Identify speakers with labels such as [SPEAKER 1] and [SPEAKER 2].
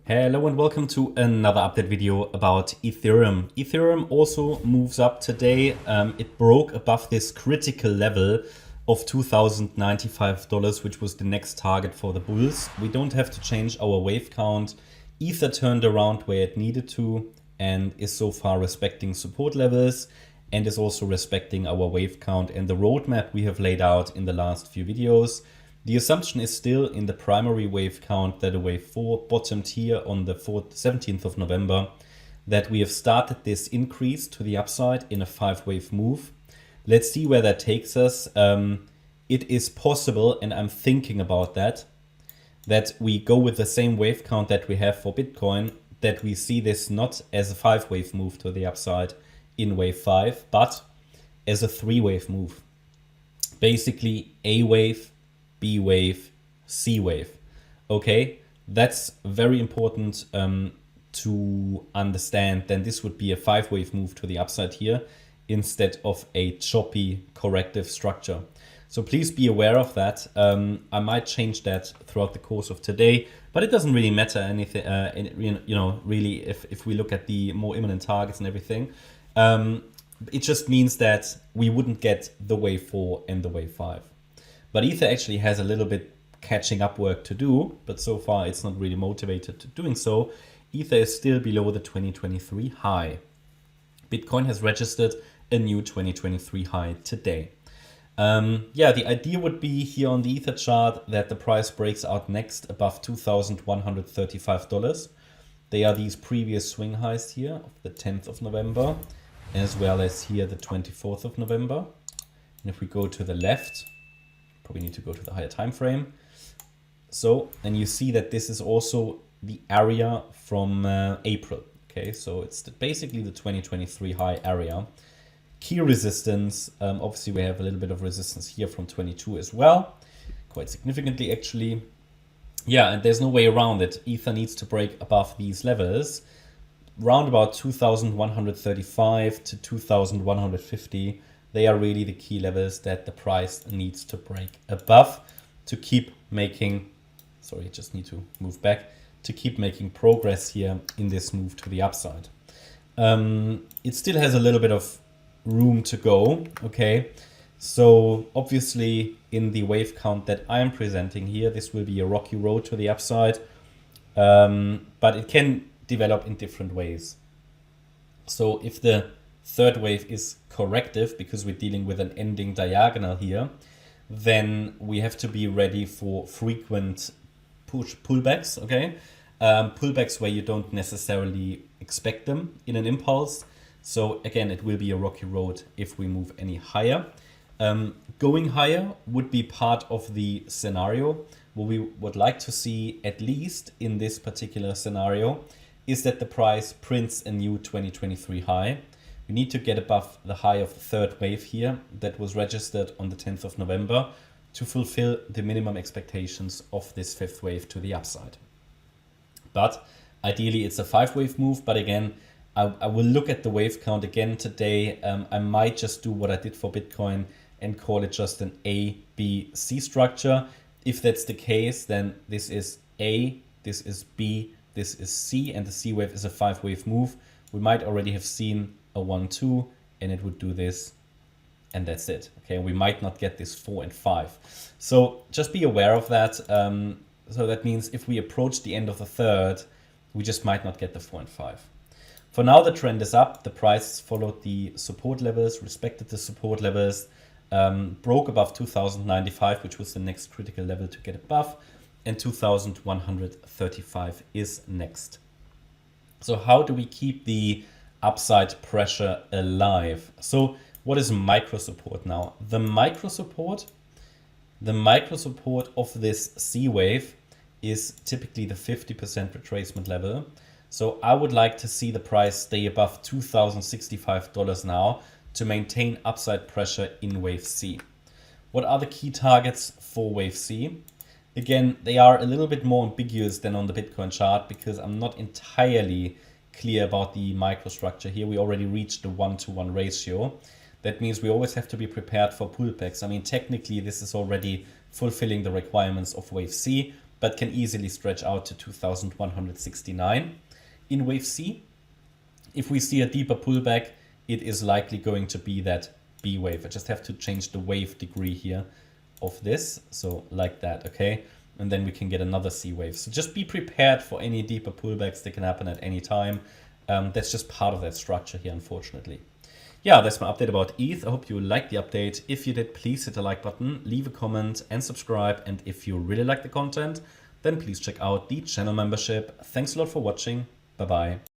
[SPEAKER 1] Hello and welcome to another update video about Ethereum. Ethereum also moves up today. It broke above this critical level of $2,095, which was the next target for the bulls. We don't have to change our wave count. Ether turned around where it needed to and is so far respecting support levels and is also respecting our wave count and the roadmap we have laid out in the last few videos. The assumption is still in the primary wave count that a wave 4 bottomed here on the 17th of November, that we have started this increase to the upside in a 5-wave move. Let's see where that takes us. It is possible, and I'm thinking about that we go with the same wave count that we have for Bitcoin, that we see this not as a 5-wave move to the upside in wave 5, but as a 3-wave move. Basically A wave, B wave, C wave. Okay, that's very important to understand. Then this would be a 5-wave move to the upside here instead of a choppy corrective structure. So please be aware of that. I might change that throughout the course of today, but it doesn't really matter anything. Really, if we look at the more imminent targets and everything, it just means that we wouldn't get the wave 4 and the wave 5. But Ether actually has a little bit catching up work to do, but so far it's not really motivated to doing so. Ether is still below the 2023 high. Bitcoin has registered a new 2023 high today. The idea would be here on the Ether chart that the price breaks out next above $2,135. They are these previous swing highs here of the 10th of November, as well as here the 24th of November. And if we go to the left, probably need to go to the higher time frame. So, and you see that this is also the area from April. Okay, so it's basically the 2023 high area. Key resistance, obviously we have a little bit of resistance here from 22 as well, quite significantly actually. Yeah, and there's no way around it. Ether needs to break above these levels, round about 2,135 to 2,150. They are really the key levels that the price needs to break above to keep making, sorry, just need to move back, to keep making progress here in this move to the upside. It still has a little bit of room to go, okay? So obviously in the wave count that I am presenting here, this will be a rocky road to the upside, but it can develop in different ways. So if the third wave is corrective, because we're dealing with an ending diagonal here, then we have to be ready for frequent pullbacks, okay? Pullbacks where you don't necessarily expect them in an impulse. So again, it will be a rocky road if we move any higher. Going higher would be part of the scenario. What we would like to see, at least in this particular scenario, is that the price prints a new 2023 high. We need to get above the high of the third wave here that was registered on the 10th of November to fulfill the minimum expectations of this 5th wave to the upside. But ideally it's a 5-wave move, but again, I will look at the wave count again today. I might just do what I did for Bitcoin and call it just an A, B, C structure. If that's the case, then this is A, this is B, this is C, and the C wave is a 5-wave move. We might already have seen a 1, 2, and it would do this, and that's it. Okay, we might not get this 4 and 5. So just be aware of that. So that means if we approach the end of the third, we just might not get the 4 and 5. For now, the trend is up. The price followed the support levels, respected the support levels, broke above 2,095, which was the next critical level to get above, and 2,135 is next. So how do we keep the upside pressure alive? So what is micro support now? The micro support of this C wave is typically the 50% retracement level. So I would like to see the price stay above $2,065 now to maintain upside pressure in wave C. What are the key targets for wave C? Again, they are a little bit more ambiguous than on the Bitcoin chart because I'm not entirely clear about the microstructure here. We already reached the 1-to-1 ratio. That means we always have to be prepared for pullbacks. I mean, technically, this is already fulfilling the requirements of wave C. but can easily stretch out to 2169 in wave C. If we see a deeper pullback, it is likely going to be that B wave. I just have to change the wave degree here of this. So like that, okay? And then we can get another C wave. So just be prepared for any deeper pullbacks that can happen at any time. That's just part of that structure here, unfortunately. Yeah, that's my update about ETH. I hope you liked the update. If you did, please hit the like button, leave a comment and subscribe. And if you really like the content, then please check out the channel membership. Thanks a lot for watching. Bye-bye.